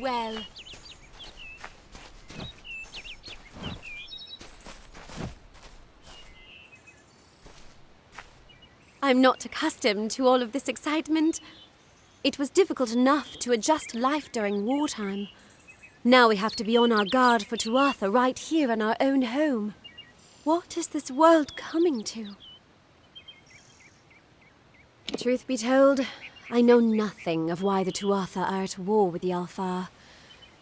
well. I'm not accustomed to all of this excitement. It was difficult enough to adjust life during wartime. Now we have to be on our guard for Tuatha right here in our own home. What is this world coming to? Truth be told, I know nothing of why the Tuatha are at war with the Alfar,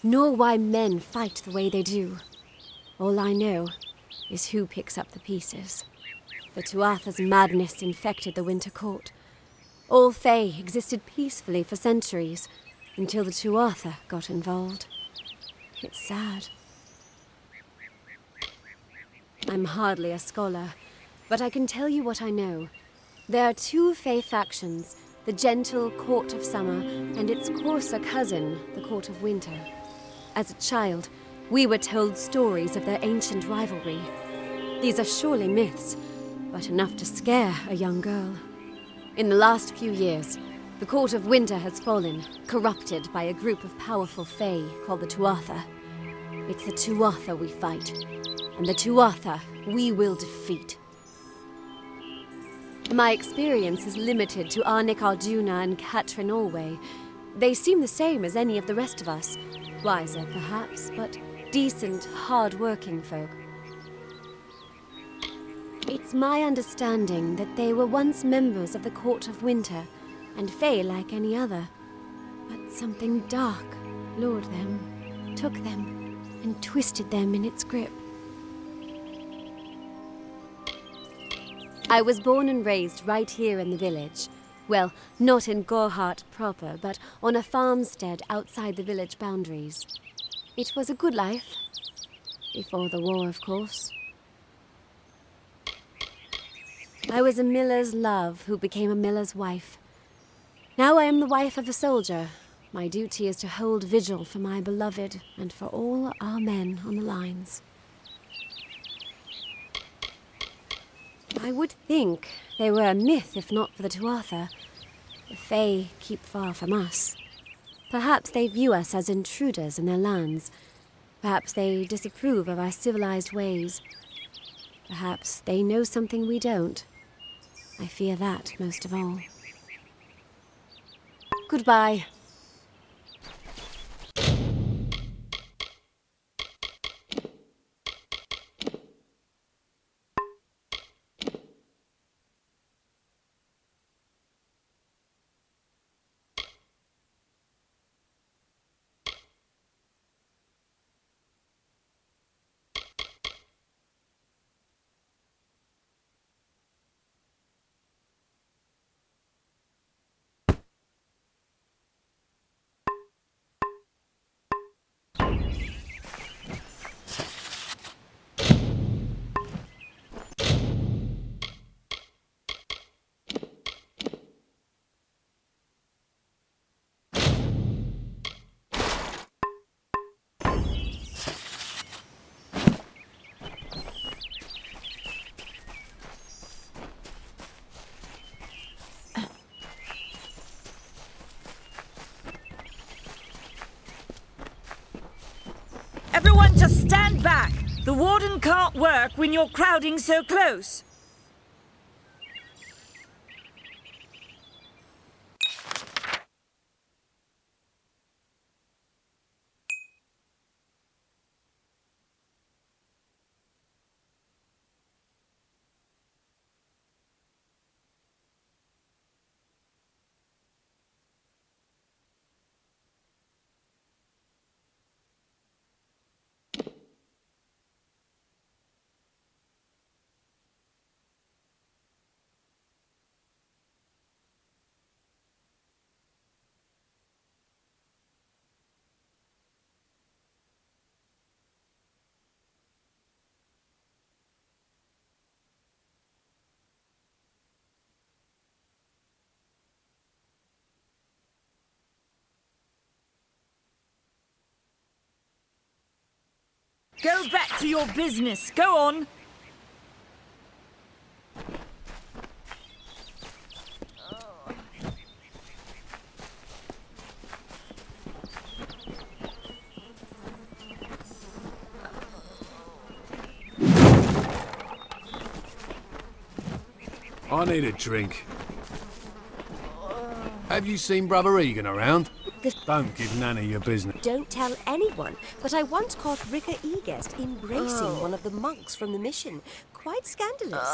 nor why men fight the way they do. All I know is who picks up the pieces. The Tuatha's madness infected the Winter Court. All Fae existed peacefully for centuries, until the Tuatha got involved. It's sad. I'm hardly a scholar, but I can tell you what I know. There are two Fae factions, the gentle Court of Summer and its coarser cousin, the Court of Winter. As a child, we were told stories of their ancient rivalry. These are surely myths, but enough to scare a young girl. In the last few years, the Court of Winter has fallen, corrupted by a group of powerful Fae called the Tuatha. It's the Tuatha we fight, and the Tuatha we will defeat. My experience is limited to Arnik Arjuna and Katrin Allway. They seem the same as any of the rest of us. Wiser, perhaps, but decent, hard-working folk. It's my understanding that they were once members of the Court of Winter, and Fae like any other. But something dark lured them, took them, and twisted them in its grip. I was born and raised right here in the village. Well, not in Gorhart proper, but on a farmstead outside the village boundaries. It was a good life. Before the war, of course. I was a miller's love who became a miller's wife. Now I am the wife of a soldier. My duty is to hold vigil for my beloved and for all our men on the lines. I would think they were a myth if not for the Tuatha. The Fae keep far from us. Perhaps they view us as intruders in their lands. Perhaps they disapprove of our civilized ways. Perhaps they know something we don't. I fear that most of all. Goodbye. Everyone just stand back! The warden can't work when you're crowding so close. Go back to your business. Go on. I need a drink. Have you seen Brother Egan around? Don't give Nanny your business. Don't tell anyone, but I once caught Ricker Egest embracing one of the monks from the mission. Quite scandalous.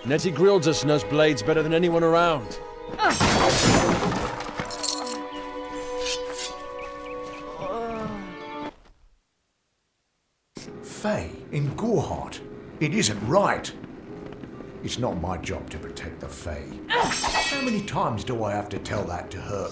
Nettie Grildus knows blades better than anyone around. Faye, in Goreheart. It isn't right. It's not my job to protect the Fae. How many times do I have to tell that to her?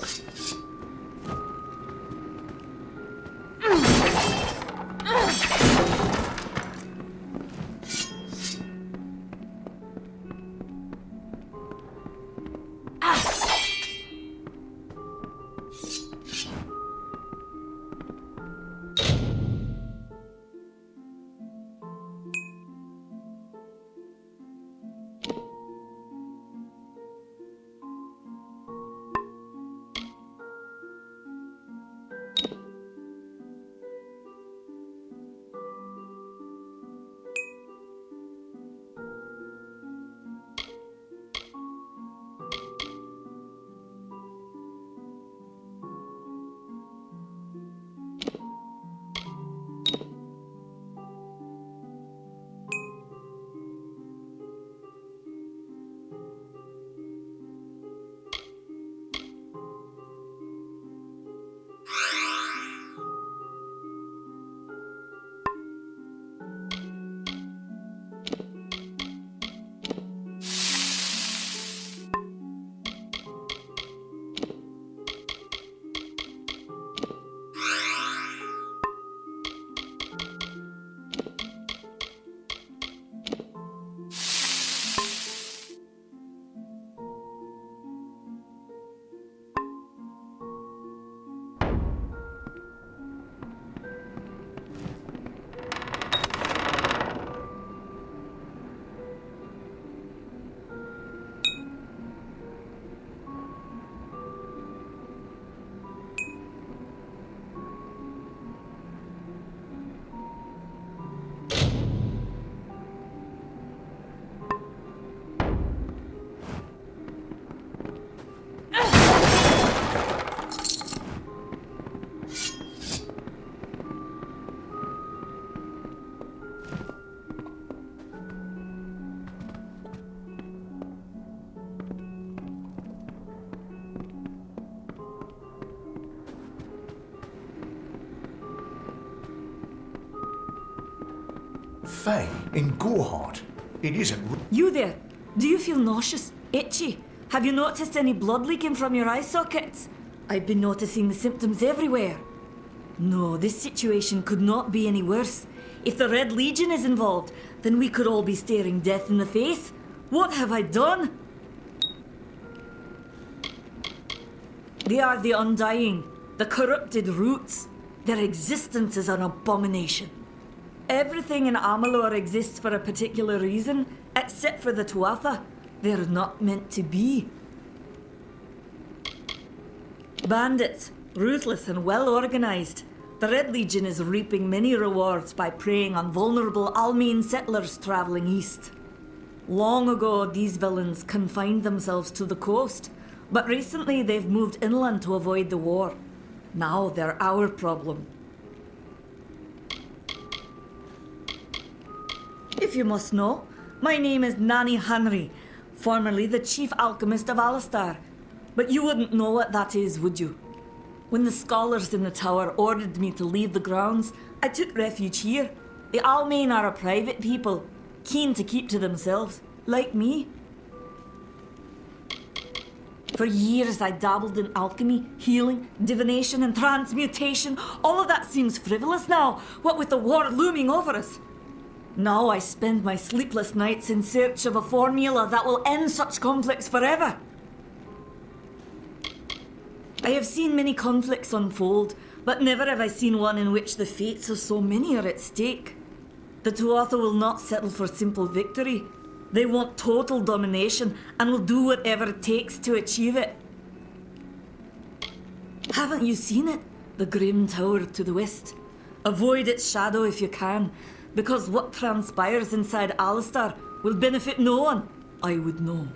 Faye, in Goreheart. It isn't... You there? Do you feel nauseous? Itchy? Have you noticed any blood leaking from your eye sockets? I've been noticing the symptoms everywhere. No, this situation could not be any worse. If the Red Legion is involved, then we could all be staring death in the face. What have I done? They are the Undying, the corrupted roots. Their existence is an abomination. Everything in Amalur exists for a particular reason, except for the Tuatha. They're not meant to be. Bandits, ruthless and well organized. The Red Legion is reaping many rewards by preying on vulnerable Almine settlers traveling east. Long ago, these villains confined themselves to the coast, but recently they've moved inland to avoid the war. Now they're our problem. If you must know, my name is Nanny Henry, formerly the chief alchemist of Alistar. But you wouldn't know what that is, would you? When the scholars in the tower ordered me to leave the grounds, I took refuge here. The Almain are a private people, keen to keep to themselves, like me. For years I dabbled in alchemy, healing, divination and transmutation. All of that seems frivolous now, what with the war looming over us. Now I spend my sleepless nights in search of a formula that will end such conflicts forever. I have seen many conflicts unfold, but never have I seen one in which the fates of so many are at stake. The Tuatha will not settle for simple victory. They want total domination and will do whatever it takes to achieve it. Haven't you seen it? The grim tower to the west. Avoid its shadow if you can, because what transpires inside Alistar will benefit no one. I would know.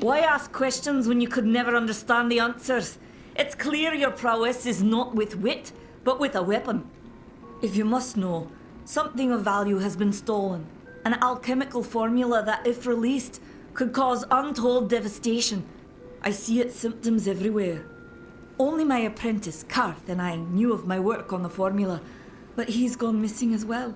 Why ask questions when you could never understand the answers? It's clear your prowess is not with wit, but with a weapon. If you must know, something of value has been stolen. An alchemical formula that, if released, could cause untold devastation. I see its symptoms everywhere. Only my apprentice, Karth, and I knew of my work on the formula, but he's gone missing as well.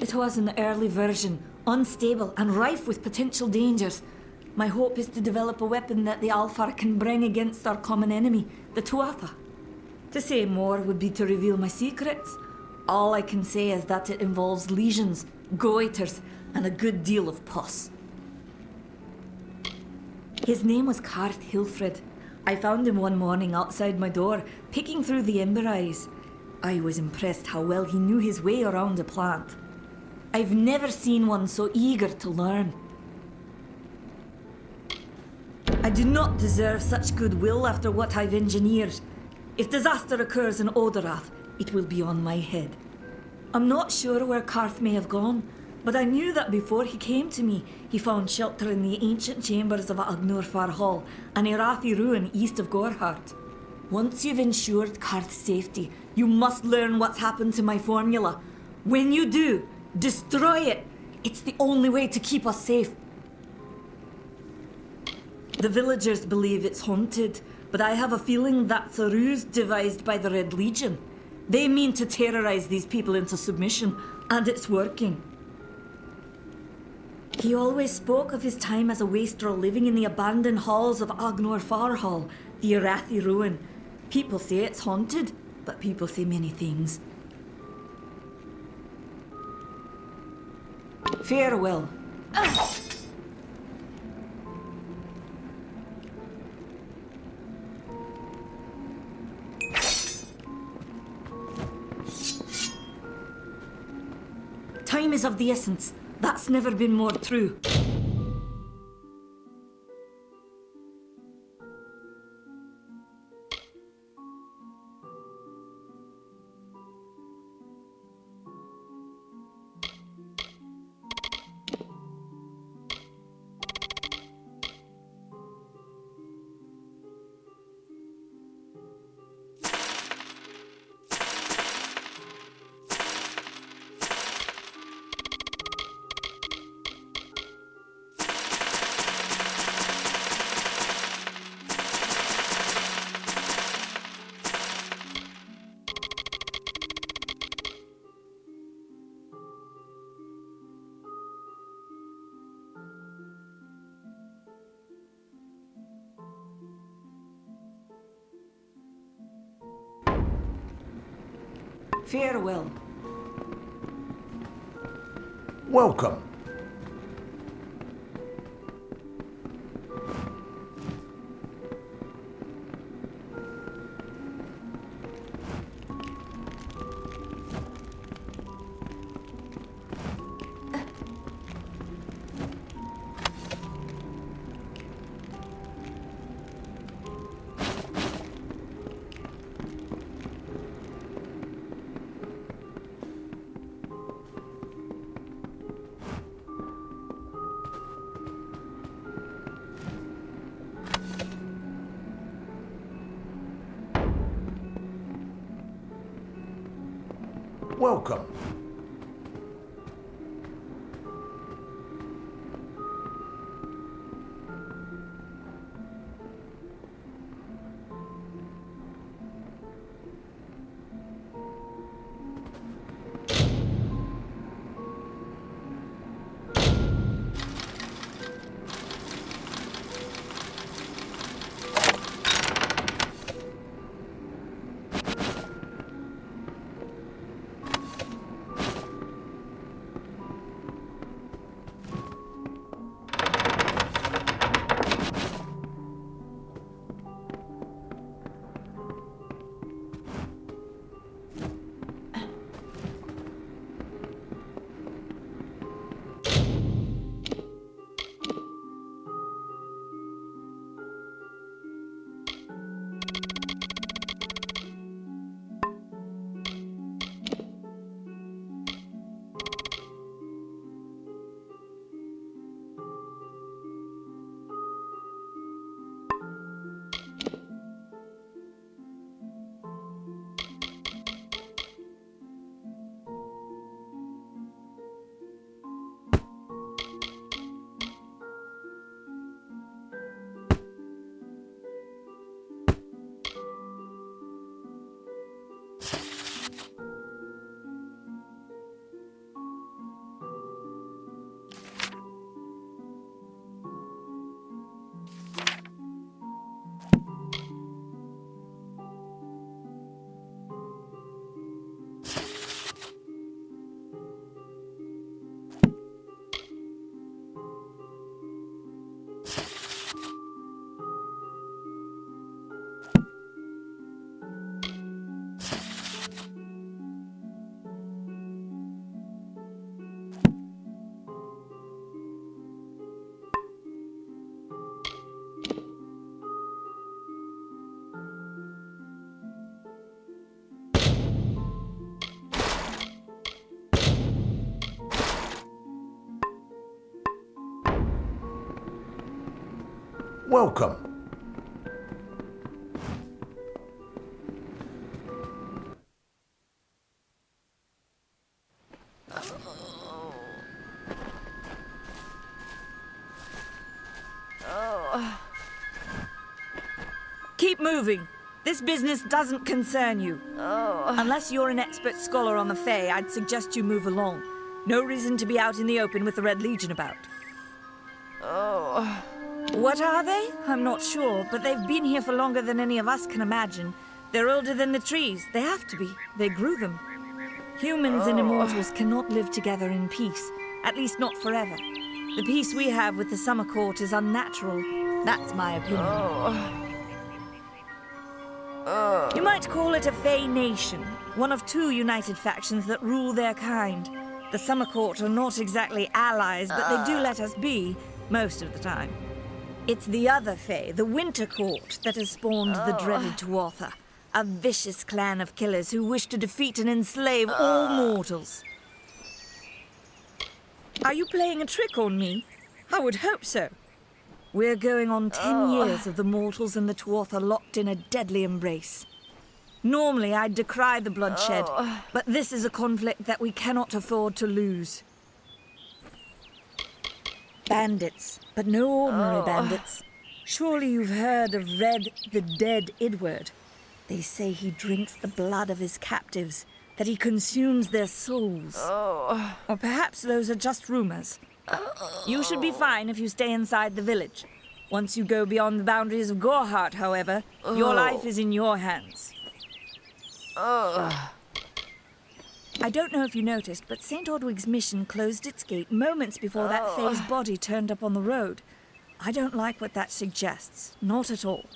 It was an early version, unstable and rife with potential dangers. My hope is to develop a weapon that the Alfar can bring against our common enemy, the Tuatha. To say more would be to reveal my secrets. All I can say is that it involves lesions, goiters, and a good deal of pus. His name was Karth Hilfred. I found him one morning outside my door, picking through the ember eyes. I was impressed how well he knew his way around a plant. I've never seen one so eager to learn. I do not deserve such goodwill after what I've engineered. If disaster occurs in Odarath, it will be on my head. I'm not sure where Karth may have gone, but I knew that before he came to me, he found shelter in the ancient chambers of Agnor Hall, an Irathi ruin east of Gorhart. Once you've ensured Karth's safety, you must learn what's happened to my formula. When you do, destroy it! It's the only way to keep us safe. The villagers believe it's haunted, but I have a feeling that's a ruse devised by the Red Legion. They mean to terrorize these people into submission, and it's working. He always spoke of his time as a wastrel living in the abandoned halls of Agnor Hall, the Irathi ruin. People say it's haunted, but people say many things. Farewell. Time is of the essence. That's never been more true. Farewell. Welcome. Welcome. Welcome. Keep moving. This business doesn't concern you. Unless you're an expert scholar on the Fae, I'd suggest you move along. No reason to be out in the open with the Red Legion about. What are they? I'm not sure, but they've been here for longer than any of us can imagine. They're older than the trees. They have to be. They grew them. Humans and immortals cannot live together in peace, at least not forever. The peace we have with the Summer Court is unnatural. That's my opinion. You might call it a Fae nation, one of two united factions that rule their kind. The Summer Court are not exactly allies, but they do let us be, most of the time. It's the other Fae, the Winter Court, that has spawned the dreaded Tuatha, a vicious clan of killers who wish to defeat and enslave all mortals. Are you playing a trick on me? I would hope so. We're going on 10 years of the mortals and the Tuatha locked in a deadly embrace. Normally, I'd decry the bloodshed, but this is a conflict that we cannot afford to lose. Bandits, but no ordinary bandits. Surely you've heard of Red, the dead Idward. They say he drinks the blood of his captives, that he consumes their souls. Or perhaps those are just rumors. You should be fine if you stay inside the village. Once you go beyond the boundaries of Gorhart, however, your life is in your hands. I don't know if you noticed, but St. Ordwig's mission closed its gate moments before that Fae's body turned up on the road. I don't like what that suggests. Not at all.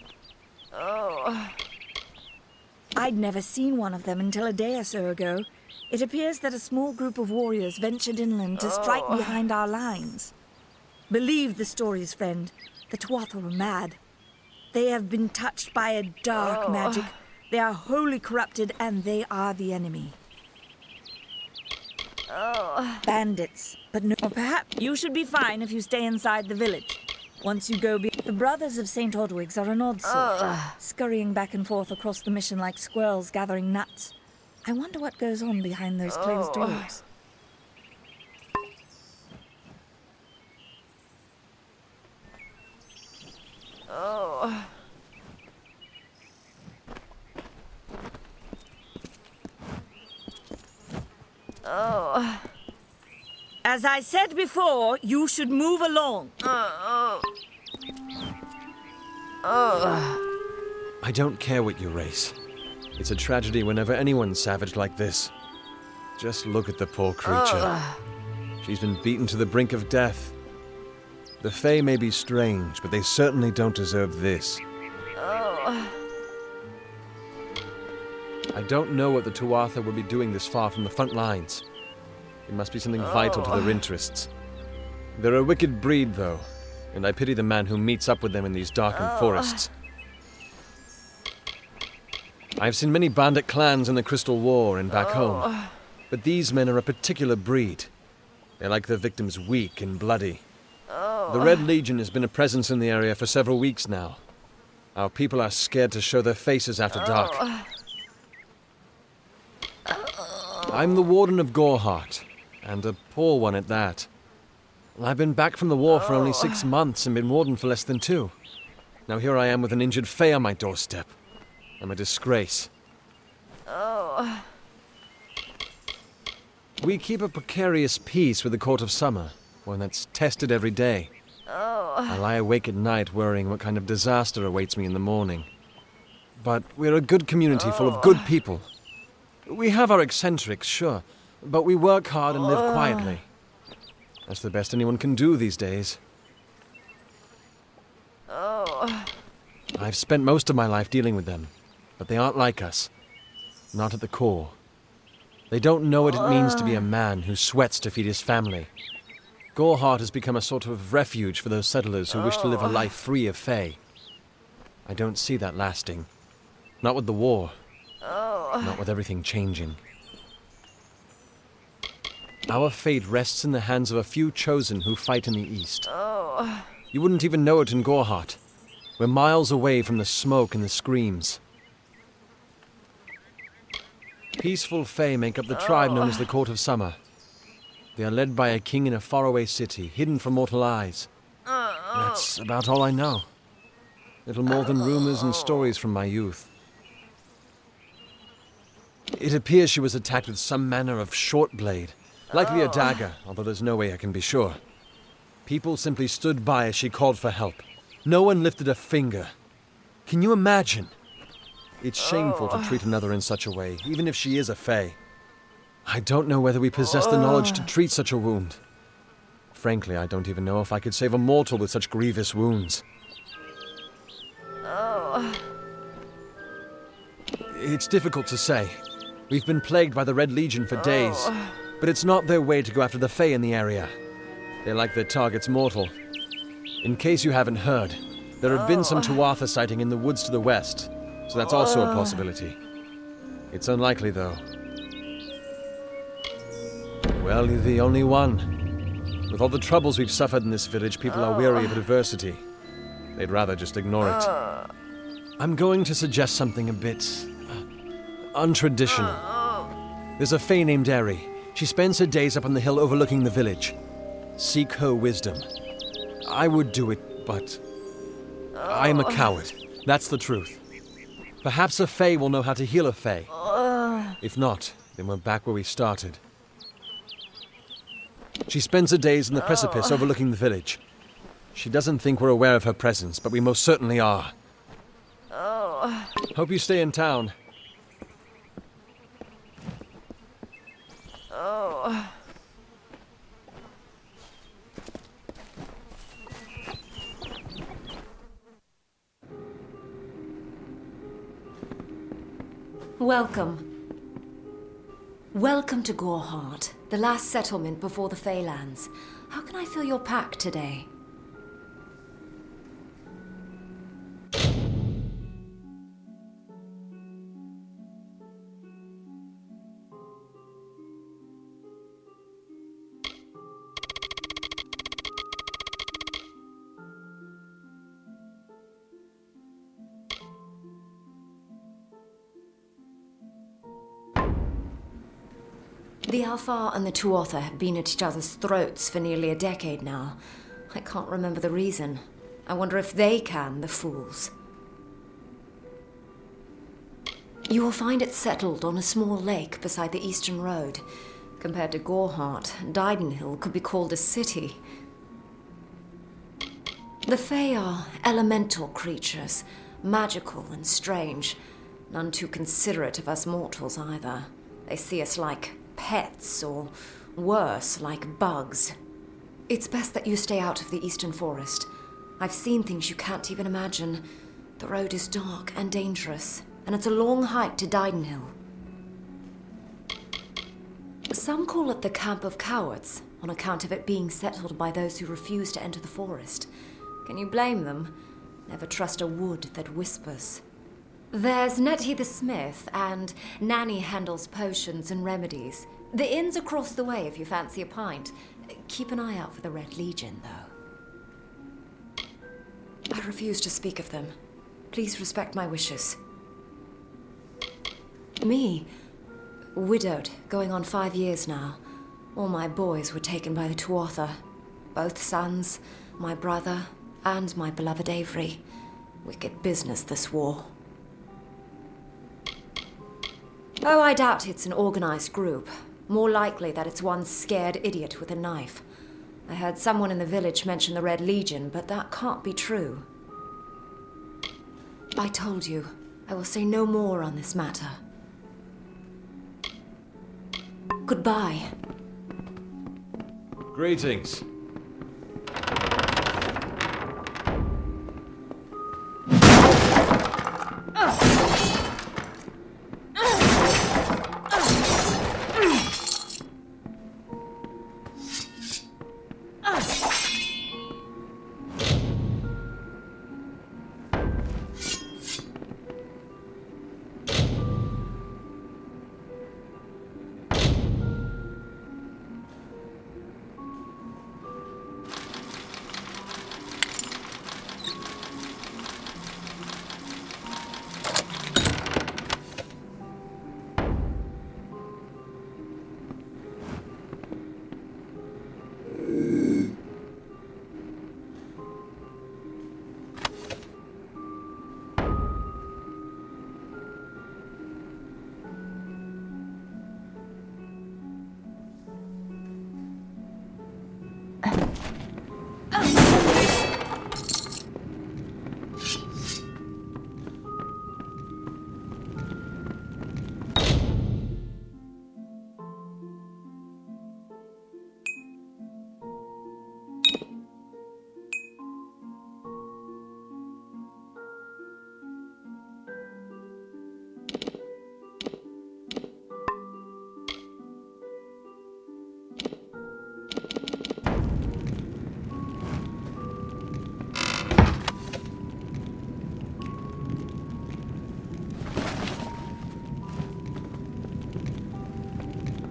I'd never seen one of them until a day or so ago. It appears that a small group of warriors ventured inland to strike behind our lines. Believe the stories, friend. The Tuatha were mad. They have been touched by a dark magic. They are wholly corrupted, and they are the enemy. Bandits, but no... Or perhaps you should be fine if you stay inside the village. Once you go the brothers of St. Ordwig's are an odd sort, scurrying back and forth across the mission like squirrels gathering nuts. I wonder what goes on behind those closed doors. As I said before, you should move along. I don't care what you race. It's a tragedy whenever anyone's savage like this. Just look at the poor creature. She's been beaten to the brink of death. The Fae may be strange, but they certainly don't deserve this. I don't know what the Tuatha would be doing this far from the front lines. It must be something vital to their interests. They're a wicked breed, though, and I pity the man who meets up with them in these darkened forests. I've seen many bandit clans in the Crystal War and back home, but these men are a particular breed. They like their victims weak and bloody. The Red Legion has been a presence in the area for several weeks now. Our people are scared to show their faces after dark. I'm the Warden of Gorhart, and a poor one at that. I've been back from the war for only 6 months and been Warden for less than 2. Now here I am with an injured Fae on my doorstep. I'm a disgrace. We keep a precarious peace with the Court of Summer, one that's tested every day. I lie awake at night worrying what kind of disaster awaits me in the morning. But we're a good community full of good people. We have our eccentrics, sure, but we work hard and live quietly. That's the best anyone can do these days. I've spent most of my life dealing with them, but they aren't like us. Not at the core. They don't know what it means to be a man who sweats to feed his family. Gorhart has become a sort of refuge for those settlers who wish to live a life free of Fae. I don't see that lasting. Not with the war. Not with everything changing. Our fate rests in the hands of a few chosen who fight in the east. You wouldn't even know it in Gorhart. We're miles away from the smoke and the screams. Peaceful Fae make up the tribe known as the Court of Summer. They are led by a king in a faraway city, hidden from mortal eyes. That's about all I know. Little more than rumors and stories from my youth. It appears she was attacked with some manner of short blade, likely a dagger, although there's no way I can be sure. People simply stood by as she called for help. No one lifted a finger. Can you imagine? It's shameful to treat another in such a way, even if she is a Fae. I don't know whether we possess the knowledge to treat such a wound. Frankly, I don't even know if I could save a mortal with such grievous wounds. It's difficult to say. We've been plagued by the Red Legion for days, but it's not their way to go after the Fae in the area. They like their targets mortal. In case you haven't heard, there have been some Tuatha sighting in the woods to the west, so that's also a possibility. It's unlikely, though. Well, you're the only one. With all the troubles we've suffered in this village, people are weary of adversity. They'd rather just ignore it. I'm going to suggest something a bit untraditional. There's a Fae named Eri. She spends her days up on the hill overlooking the village. Seek her wisdom. I would do it, but I am a coward. That's the truth. Perhaps a Fae will know how to heal a Fae. If not, then we're back where we started. She spends her days in the precipice overlooking the village. She doesn't think we're aware of her presence, but we most certainly are. Hope you stay in town. Welcome. Welcome to Goreheart, the last settlement before the Feylands. How can I fill your pack today? The Alfar and the Tuatha have been at each other's throats for nearly a decade now. I can't remember the reason. I wonder if they can, the fools. You will find it settled on a small lake beside the Eastern Road. Compared to Goreheart, Didenhill could be called a city. The Fae are elemental creatures, magical and strange. None too considerate of us mortals either. They see us like pets, or worse, like bugs. It's best that you stay out of the Eastern Forest. I've seen things you can't even imagine. The road is dark and dangerous, and it's a long hike to Didenhill. Some call it the Camp of Cowards, on account of it being settled by those who refuse to enter the forest. Can you blame them? Never trust a wood that whispers. There's Nettie the Smith, and Nanny handles potions and remedies. The inn's across the way if you fancy a pint. Keep an eye out for the Red Legion, though. I refuse to speak of them. Please respect my wishes. Me? Widowed, going on 5 years now. All my boys were taken by the Tuatha. Both sons, my brother, and my beloved Avery. Wicked business, this war. Oh, I doubt it's an organized group. More likely that it's one scared idiot with a knife. I heard someone in the village mention the Red Legion, but that can't be true. I told you, I will say no more on this matter. Goodbye. Greetings.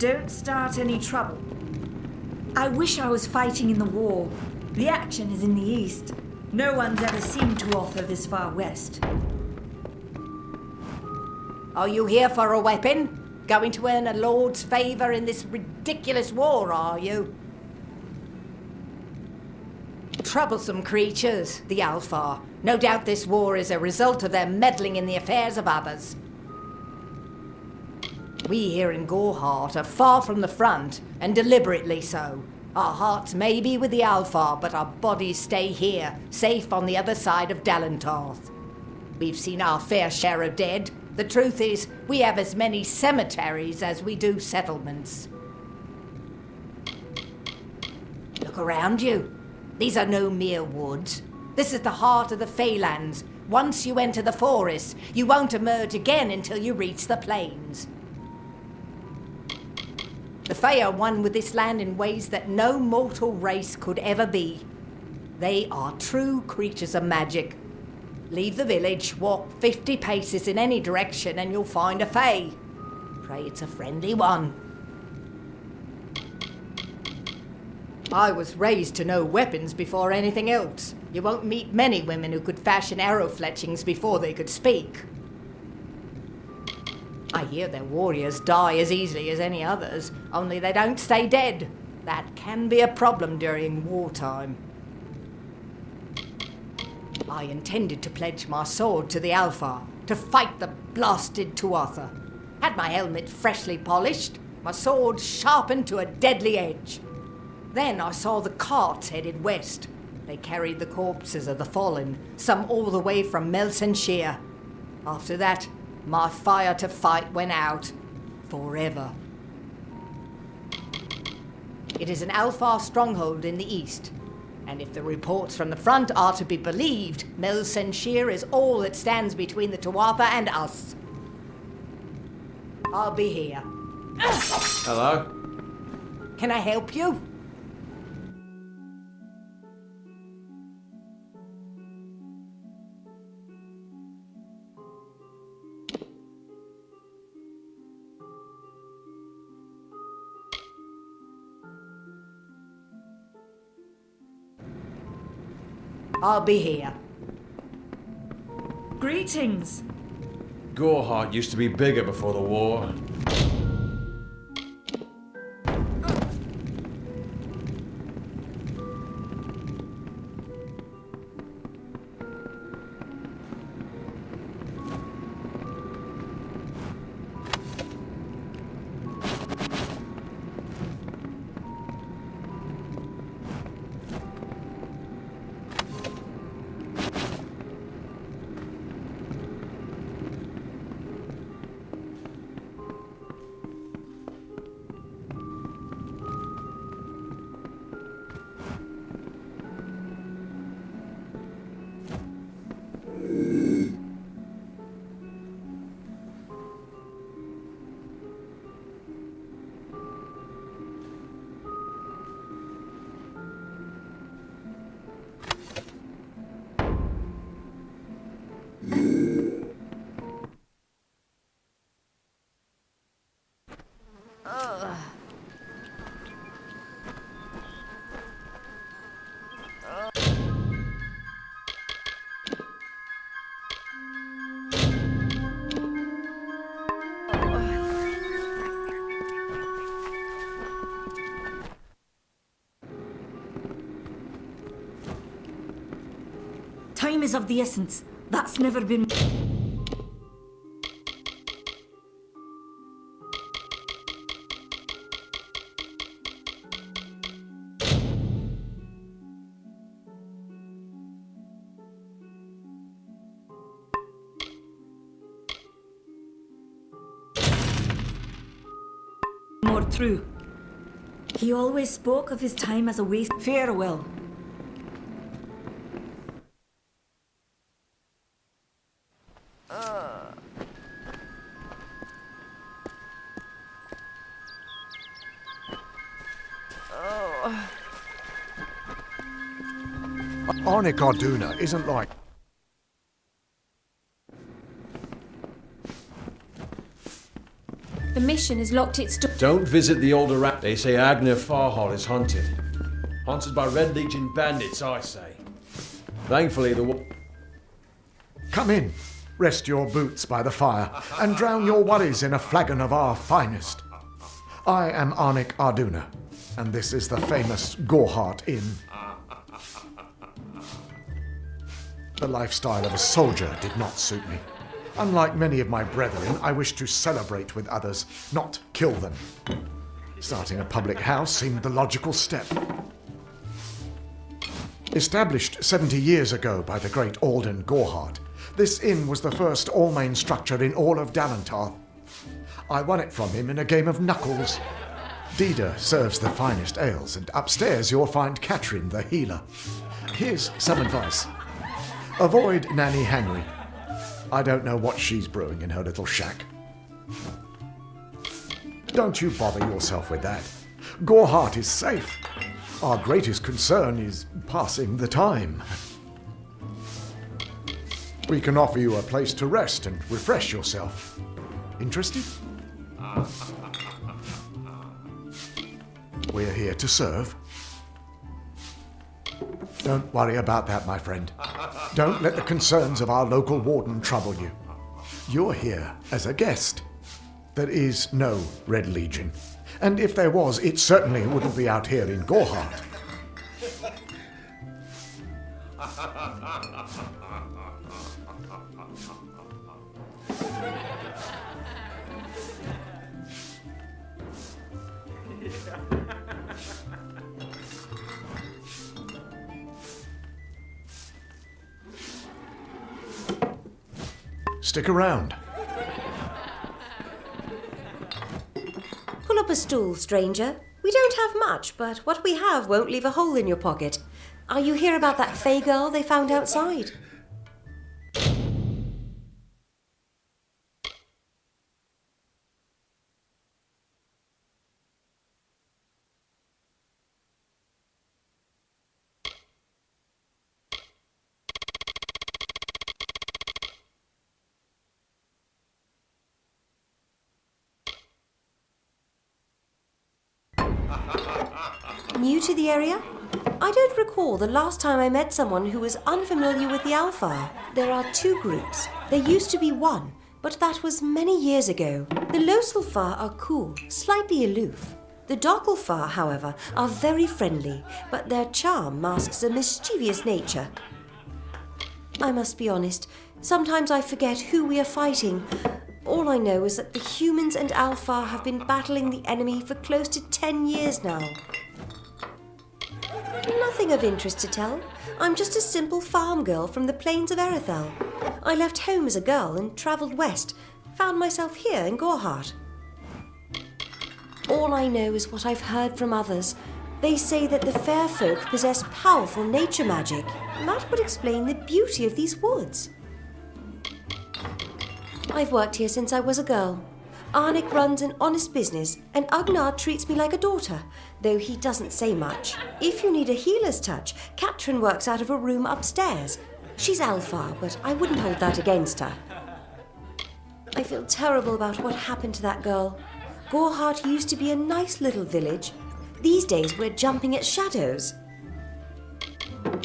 don't start any trouble. I wish I was fighting in the war. The action is in the east. No one's ever seen Tuatha this far west. Are you here for a weapon? Going to earn a lord's favour in this ridiculous war, are you? Troublesome creatures, the Alfar. No doubt this war is a result of their meddling in the affairs of others. We here in Gorehart are far from the front, and deliberately so. Our hearts may be with the Alfar, but our bodies stay here, safe on the other side of Dalentarth. We've seen our fair share of dead. The truth is, we have as many cemeteries as we do settlements. Look around you. These are no mere woods. This is the heart of the Feylands. Once you enter the forest, you won't emerge again until you reach the plains. The Fey are one with this land in ways that no mortal race could ever be. They are true creatures of magic. Leave the village, walk 50 paces in any direction, and you'll find a Fey. Pray it's a friendly one. I was raised to know weapons before anything else. You won't meet many women who could fashion arrow fletchings before they could speak. I hear their warriors die as easily as any others, only they don't stay dead. That can be a problem during wartime. I intended to pledge my sword to the Alfar, to fight the blasted Tuatha. Had my helmet freshly polished, my sword sharpened to a deadly edge. Then I saw the carts headed west. They carried the corpses of the fallen, some all the way from Melsenshire. After that, my fire to fight went out. Forever. It is an Alfar stronghold in the east. And if the reports from the front are to be believed, Melsenshire is all that stands between the Tuatha and us. I'll be here. Hello? Can I help you? I'll be here. Greetings. Gorehart used to be bigger before the war. Time is of the essence. That's never been... more true. He always spoke of his time as a waste. Farewell. Arnik Arduna isn't like... The mission has locked its door. Don't visit the Odarath. They say Agner Farhall is haunted. Haunted by Red Legion bandits, I say. Thankfully, the... Come in, rest your boots by the fire, and drown your worries in a flagon of our finest. I am Arnik Arduna, and this is the famous Gorehart Inn. The lifestyle of a soldier did not suit me. Unlike many of my brethren, I wish to celebrate with others, not kill them. Starting a public house seemed the logical step. Established 70 years ago by the great Alden Gorehart, this inn was the first all-main structure in all of Dalantar. I won it from him in a game of knuckles. Dida serves the finest ales, and upstairs you'll find Katrin, the healer. Here's some advice. Avoid Nanny Henry. I don't know what she's brewing in her little shack. Don't you bother yourself with that. Gorehart is safe. Our greatest concern is passing the time. We can offer you a place to rest and refresh yourself. Interested? We're here to serve. Don't worry about that, my friend. Don't let the concerns of our local warden trouble you. You're here as a guest. There is no Red Legion. And if there was, it certainly wouldn't be out here in Gorehart. Stick around. Pull up a stool, stranger. We don't have much, but what we have won't leave a hole in your pocket. Are you here about that Fey girl they found outside? New to the area? I don't recall the last time I met someone who was unfamiliar with the Alpha. There are two groups. There used to be one, but that was many years ago. The Loselfar are cool, slightly aloof. The Dockelfar, however, are very friendly, but their charm masks a mischievous nature. I must be honest, sometimes I forget who we are fighting. All I know is that the humans and Alpha have been battling the enemy for close to 10 years now. Nothing of interest to tell. I'm just a simple farm girl from the plains of Erethel. I left home as a girl and travelled west. Found myself here in Gorehart. All I know is what I've heard from others. They say that the fair folk possess powerful nature magic. That would explain the beauty of these woods. I've worked here since I was a girl. Arnik runs an honest business, and Agnar treats me like a daughter, though he doesn't say much. If you need a healer's touch, Katrin works out of a room upstairs. She's Alpha, but I wouldn't hold that against her. I feel terrible about what happened to that girl. Gorehart used to be a nice little village. These days we're jumping at shadows.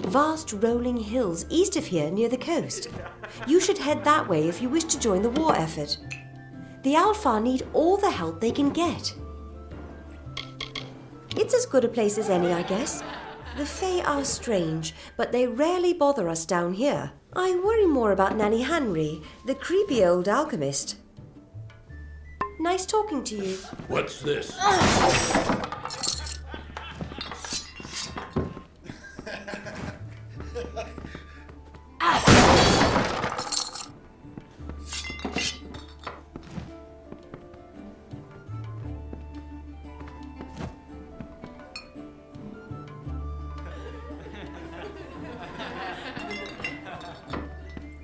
Vast rolling hills east of here near the coast. You should head that way if you wish to join the war effort. The Alpha need all the help they can get. It's as good a place as any, I guess. The Fae are strange, but they rarely bother us down here. I worry more about Nanny Henry, the creepy old alchemist. Nice talking to you. What's this?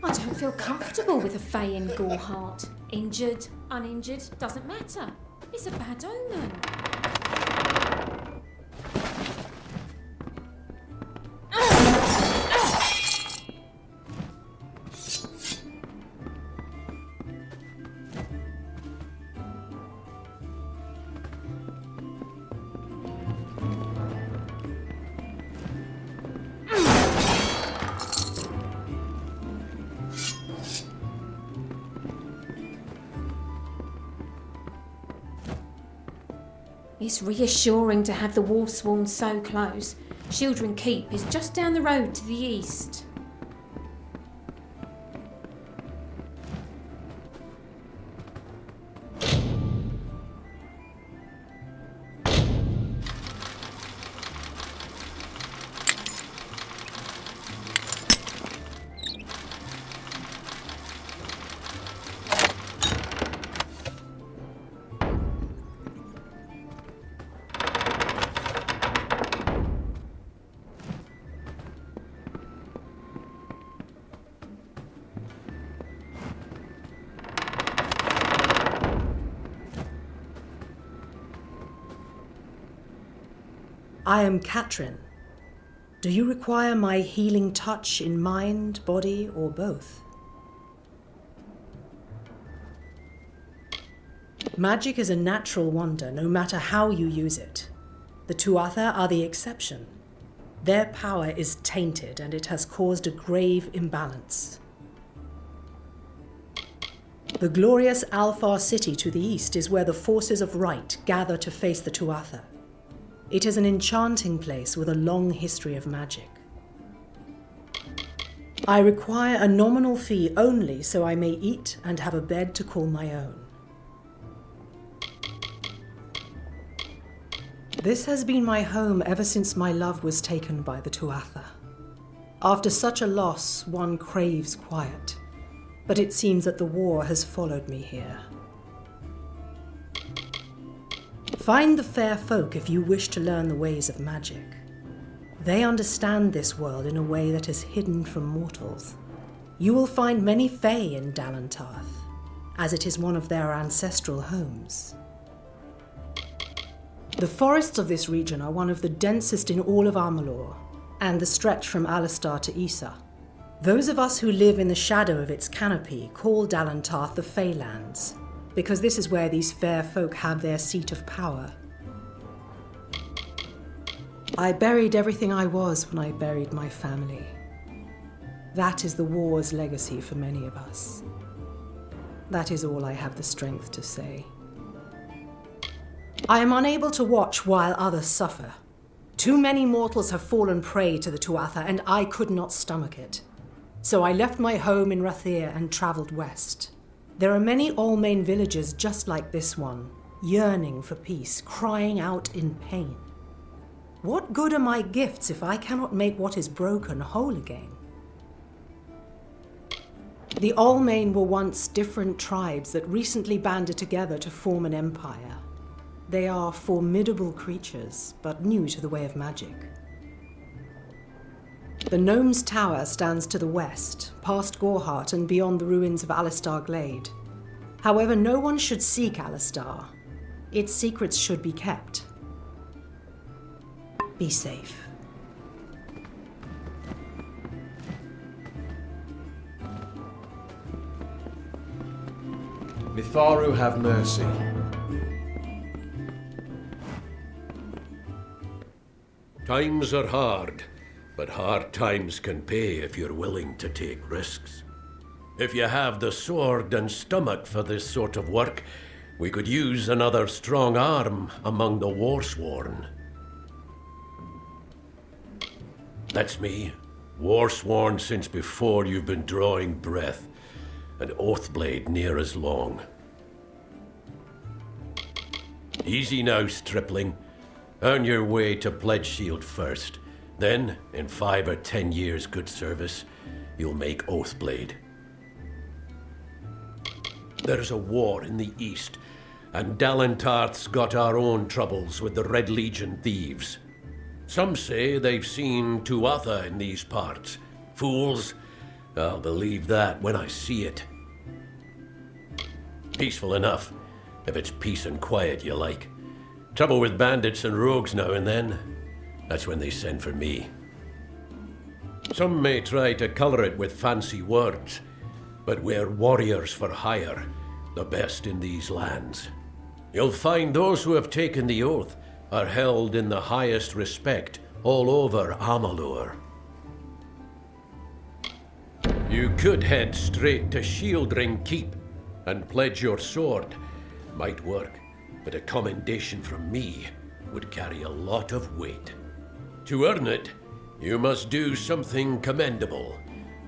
I don't feel comfortable with a Fae in Gorehart. Injured, uninjured, doesn't matter. It's a bad omen. It's reassuring to have the Warsworn so close. Shieldring Keep is just down the road to the east. I am Katrin. Do you require my healing touch in mind, body, or both? Magic is a natural wonder, no matter how you use it. The Tuatha are the exception. Their power is tainted, and it has caused a grave imbalance. The glorious Alfar city to the east is where the forces of right gather to face the Tuatha. It is an enchanting place with a long history of magic. I require a nominal fee only so I may eat and have a bed to call my own. This has been my home ever since my love was taken by the Tuatha. After such a loss, one craves quiet, but it seems that the war has followed me here. Find the fair folk if you wish to learn the ways of magic. They understand this world in a way that is hidden from mortals. You will find many Fae in Dalantarth, as it is one of their ancestral homes. The forests of this region are one of the densest in all of Amalur, and the stretch from Alistar to Issa. Those of us who live in the shadow of its canopy call Dalantarth the Faelands, because this is where these fair folk have their seat of power. I buried everything I was when I buried my family. That is the war's legacy for many of us. That is all I have the strength to say. I am unable to watch while others suffer. Too many mortals have fallen prey to the Tuatha, and I could not stomach it. So I left my home in Rathir and travelled west. There are many Almain villages just like this one, yearning for peace, crying out in pain. What good are my gifts if I cannot make what is broken whole again? The Almain were once different tribes that recently banded together to form an empire. They are formidable creatures, but new to the way of magic. The Gnome's Tower stands to the west, past Gorhart and beyond the ruins of Alistar Glade. However, no one should seek Alistar. Its secrets should be kept. Be safe. Mitharu have mercy. Times are hard, but hard times can pay if you're willing to take risks. If you have the sword and stomach for this sort of work, we could use another strong arm among the Warsworn. That's me, Warsworn since before you've been drawing breath, and Oathblade near as long. Easy now, stripling. Earn your way to Pledge Shield first. Then, in 5 or 10 years' good service, you'll make Oathblade. There's a war in the east, and Dalantarth's got our own troubles with the Red Legion thieves. Some say they've seen Tuatha in these parts. Fools, I'll believe that when I see it. Peaceful enough, if it's peace and quiet you like. Trouble with bandits and rogues now and then. That's when they send for me. Some may try to colour it with fancy words, but we're warriors for hire, the best in these lands. You'll find those who have taken the oath are held in the highest respect all over Amalur. You could head straight to Shieldring Keep and pledge your sword. Might work. but a commendation from me would carry a lot of weight. To earn it, you must do something commendable.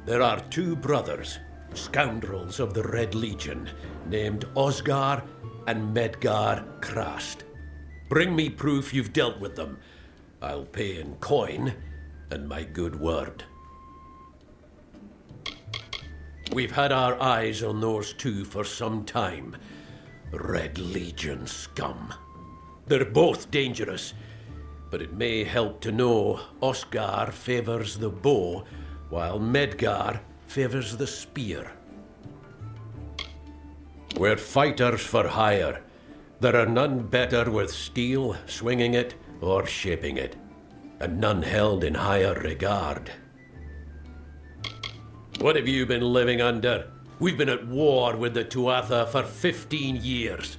There are two brothers, scoundrels of the Red Legion, named Osgar and Medgar Krast. Bring me proof you've dealt with them. I'll pay in coin and my good word. We've had our eyes on those two for some time. Red Legion scum. They're both dangerous, but it may help to know Osgar favors the bow, while Medgar favors the spear. We're fighters for hire. There are none better with steel, swinging it, or shaping it, and none held in higher regard. What have you been living under? We've been at war with the Tuatha for 15 years.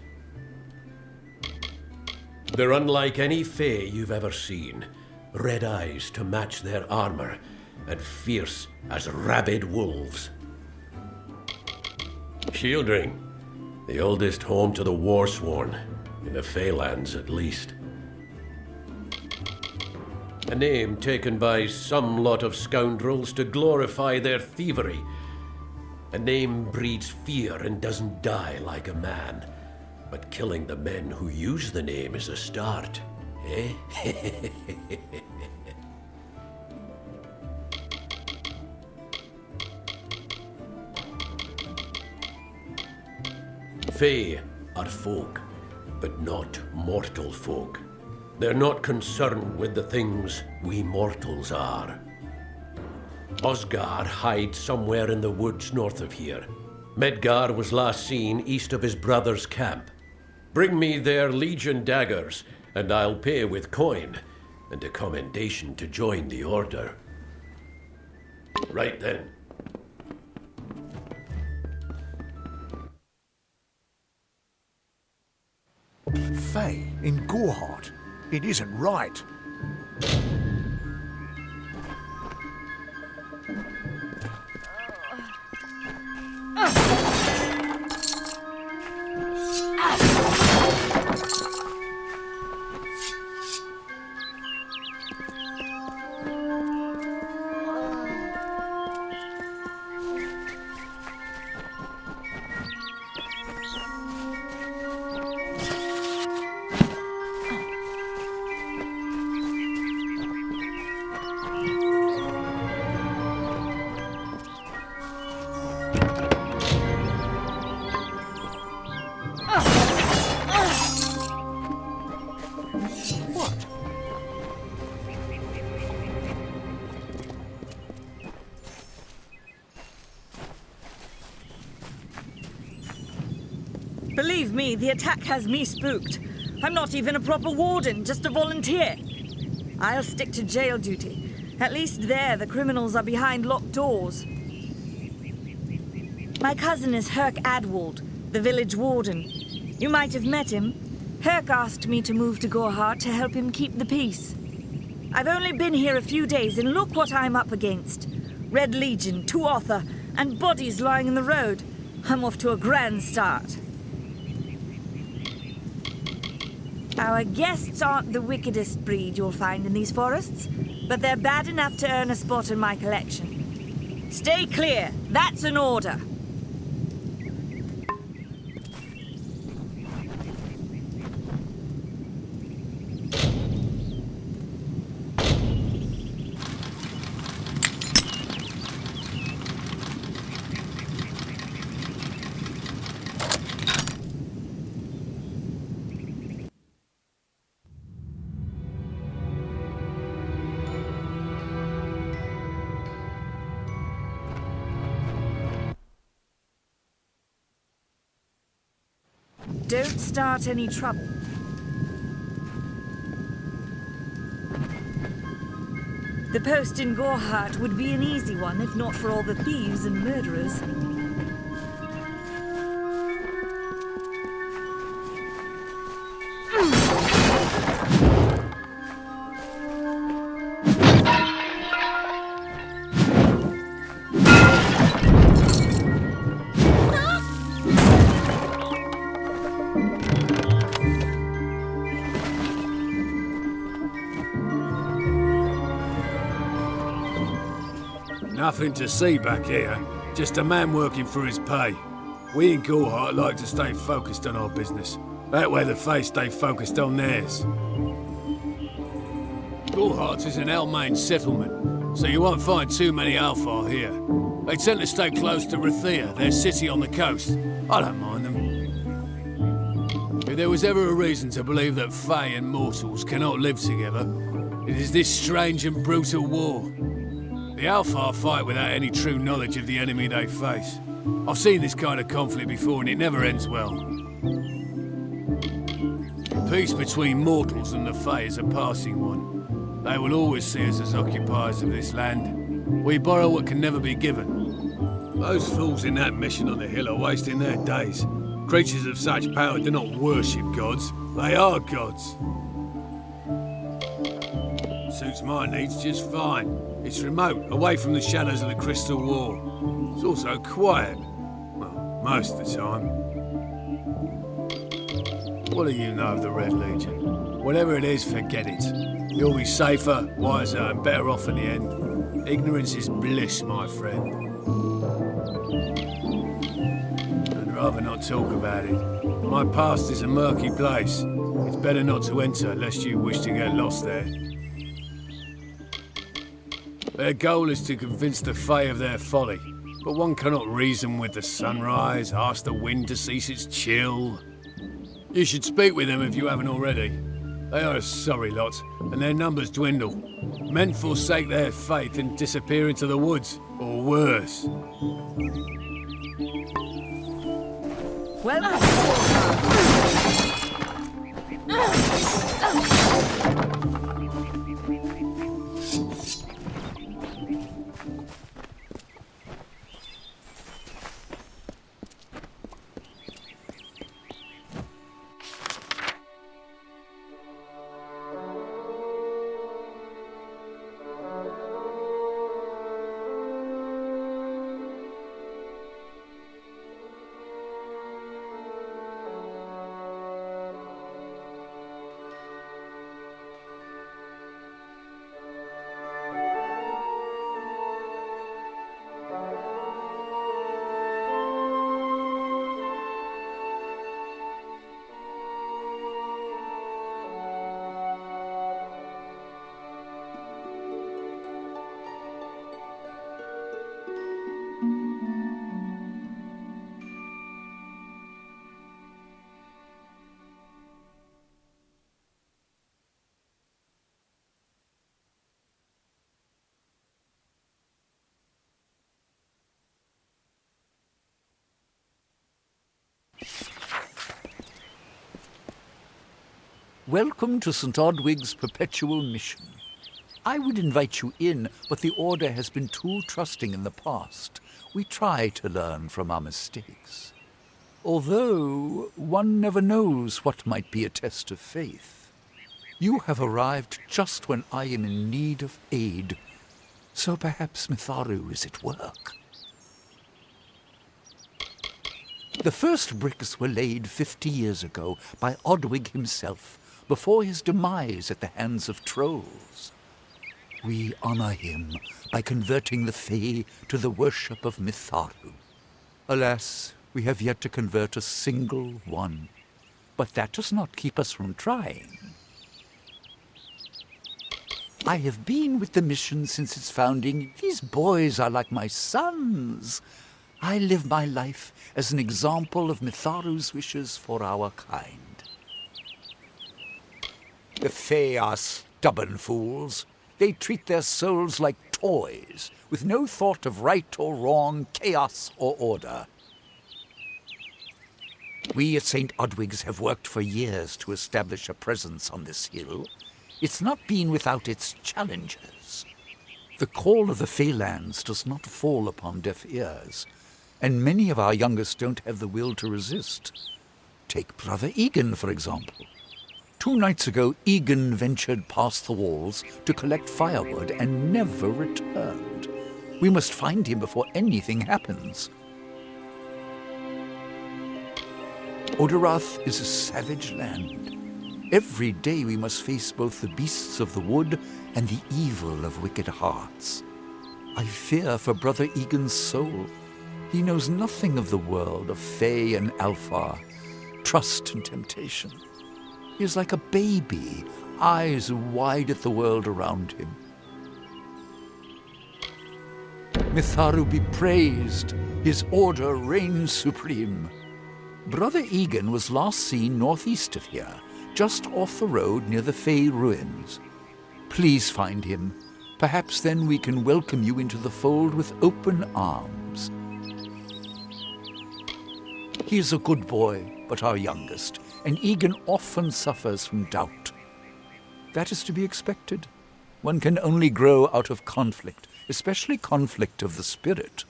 They're unlike any fae you've ever seen. Red eyes to match their armor, and fierce as rabid wolves. Shieldring, the oldest home to the Warsworn, in the Feylands at least. A name taken by some lot of scoundrels to glorify their thievery. A name breeds fear and doesn't die like a man. But killing the men who use the name is a start, eh? Fae are folk, but not mortal folk. They're not concerned with the things we mortals are. Osgar hides somewhere in the woods north of here. Medgar was last seen east of his brother's camp. Bring me their Legion daggers, and I'll pay with coin, and a commendation to join the order. Right then. Faye in Gorehart. It isn't right. Believe me, the attack has me spooked. I'm not even a proper warden, just a volunteer. I'll stick to jail duty. At least there, the criminals are behind locked doors. My cousin is Herc Adwald, the village warden. You might have met him. Herc asked me to move to Gorehart to help him keep the peace. I've only been here a few days, and look what I'm up against. Red Legion, Tuatha, and bodies lying in the road. I'm off to a grand start. Our guests aren't the wickedest breed you'll find in these forests, but they're bad enough to earn a spot in my collection. Stay clear, that's an order. Don't start any trouble. The post in Gorehart would be an easy one if not for all the thieves and murderers. Nothing to see back here. Just a man working for his pay. We in Gorhart like to stay focused on our business. That way the Fae stay focused on theirs. Gorhart is an Almain settlement, so you won't find too many Alfar here. They tend to stay close to Rathia, their city on the coast. I don't mind them. If there was ever a reason to believe that Fae and mortals cannot live together, it is this strange and brutal war. The Alfar fight without any true knowledge of the enemy they face. I've seen this kind of conflict before and it never ends well. Peace between mortals and the Fae is a passing one. They will always see us as occupiers of this land. We borrow what can never be given. Those fools in that mission on the hill are wasting their days. Creatures of such power do not worship gods, they are gods. Suits my needs just fine. It's remote, away from the shadows of the Crystal Wall. It's also quiet. Well, most of the time. What do you know of the Red Legion? Whatever it is, forget it. You'll be safer, wiser, and better off in the end. Ignorance is bliss, my friend. I'd rather not talk about it. My past is a murky place. It's better not to enter, lest you wish to get lost there. Their goal is to convince the Fae of their folly, but one cannot reason with the sunrise, ask the wind to cease its chill. You should speak with them if you haven't already. They are a sorry lot, and their numbers dwindle. Men forsake their faith and disappear into the woods, or worse. Welcome to St. Odwig's perpetual mission. I would invite you in, but the Order has been too trusting in the past. We try to learn from our mistakes. Although, one never knows what might be a test of faith. You have arrived just when I am in need of aid, so perhaps Mitharu is at work. The first bricks were laid 50 years ago by Odwig himself, before his demise at the hands of trolls. We honor him by converting the Fae to the worship of Mitharu. Alas, we have yet to convert a single one, but that does not keep us from trying. I have been with the mission since its founding. These boys are like my sons. I live my life as an example of Mitharu's wishes for our kind. The Fae are stubborn fools. They treat their souls like toys, with no thought of right or wrong, chaos or order. We at St. Odwig's have worked for years to establish a presence on this hill. It's not been without its challenges. The call of the Faelands does not fall upon deaf ears, and many of our youngest don't have the will to resist. Take Brother Egan, for example. 2 nights ago, Egan ventured past the walls to collect firewood and never returned. We must find him before anything happens. Odarath is a savage land. Every day we must face both the beasts of the wood and the evil of wicked hearts. I fear for Brother Egan's soul. He knows nothing of the world of Fae and Alfar, trust and temptation. He is like a baby, eyes wide at the world around him. Mitharu be praised, his order reigns supreme. Brother Egan was last seen northeast of here, just off the road near the Fae ruins. Please find him. Perhaps then we can welcome you into the fold with open arms. He is a good boy, but our youngest, and Egan often suffers from doubt. That is to be expected. One can only grow out of conflict, especially conflict of the spirit.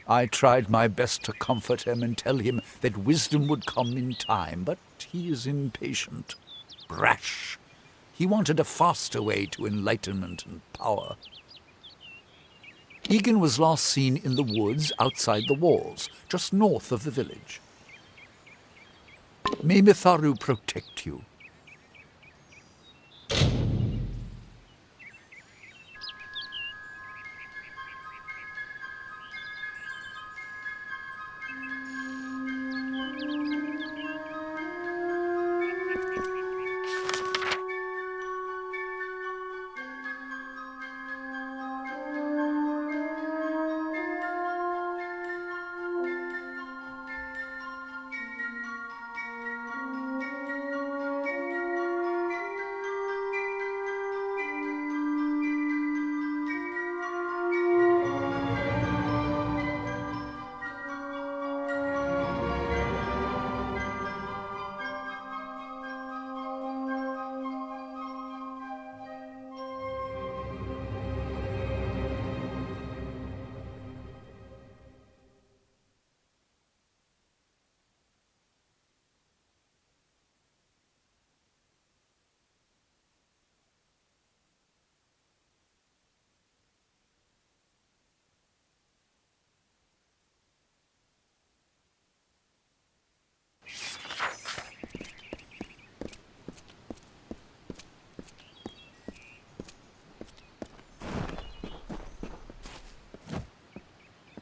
I tried my best to comfort him and tell him that wisdom would come in time, but he is impatient, brash. He wanted a faster way to enlightenment and power. Egan was last seen in the woods outside the walls, just north of the village. May Mitharu protect you.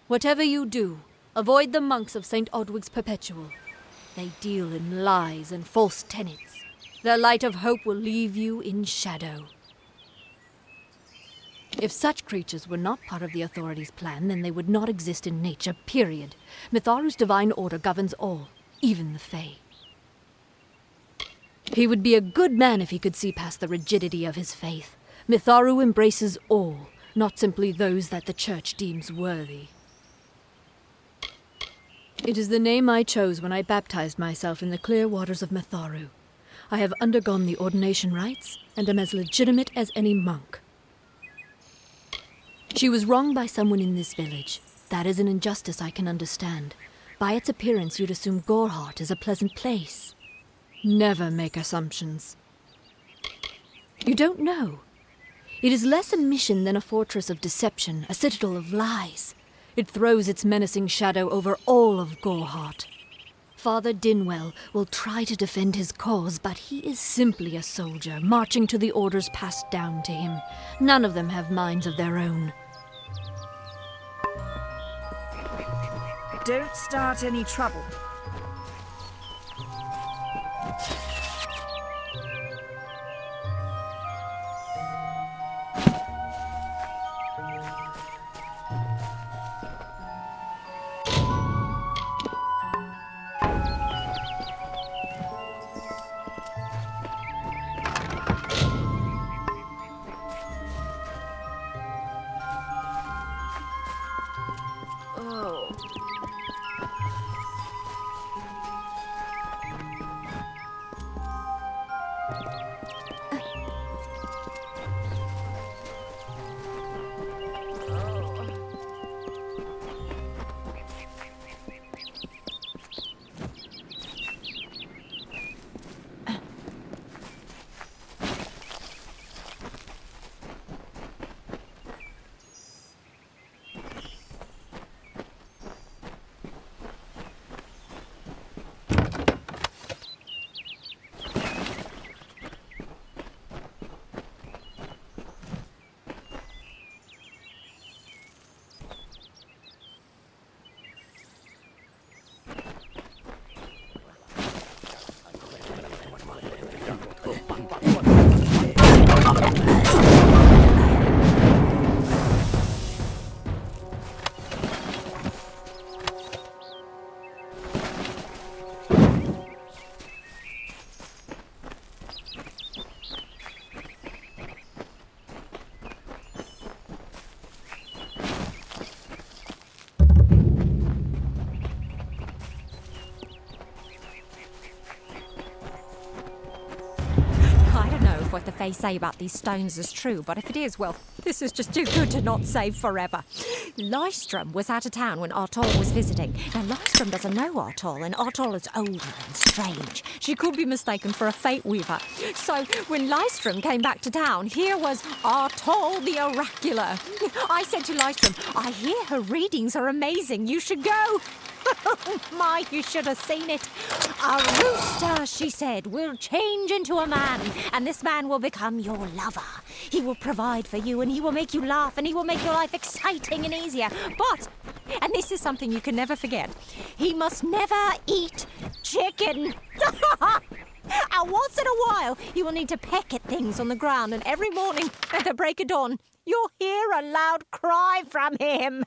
Whatever you do, avoid the monks of St. Odwig's Perpetual. They deal in lies and false tenets. Their light of hope will leave you in shadow. If such creatures were not part of the authorities' plan, then they would not exist in nature, period. Mitharu's divine order governs all, even the Fae. He would be a good man if he could see past the rigidity of his faith. Mitharu embraces all, not simply those that the Church deems worthy. It is the name I chose when I baptized myself in the clear waters of Mitharu. I have undergone the ordination rites, and am as legitimate as any monk. She was wronged by someone in this village. That is an injustice I can understand. By its appearance, you'd assume Gorehart is a pleasant place. Never make assumptions. You don't know. It is less a mission than a fortress of deception, a citadel of lies. It throws its menacing shadow over all of Gorehart. Father Dinwell will try to defend his cause, but he is simply a soldier, marching to the orders passed down to him. None of them have minds of their own. Don't start any trouble. they say about these stones is true, but if it is, well, this is just too good to not save forever. Lystrom was out of town when Artol was visiting. Now, Lystrom doesn't know Artol, and Artol is older and strange. She could be mistaken for a fate weaver. So, when Lystrom came back to town, here was Artol the Oracular. I said to Lystrom, I hear her readings are amazing. You should go. My, you should have seen it. A rooster, she said, will change into a man, and this man will become your lover. He will provide for you, and he will make you laugh, and he will make your life exciting and easier. But, and this is something you can never forget, he must never eat chicken. And once in a while, he will need to peck at things on the ground, and every morning at the break of dawn, you'll hear a loud cry from him.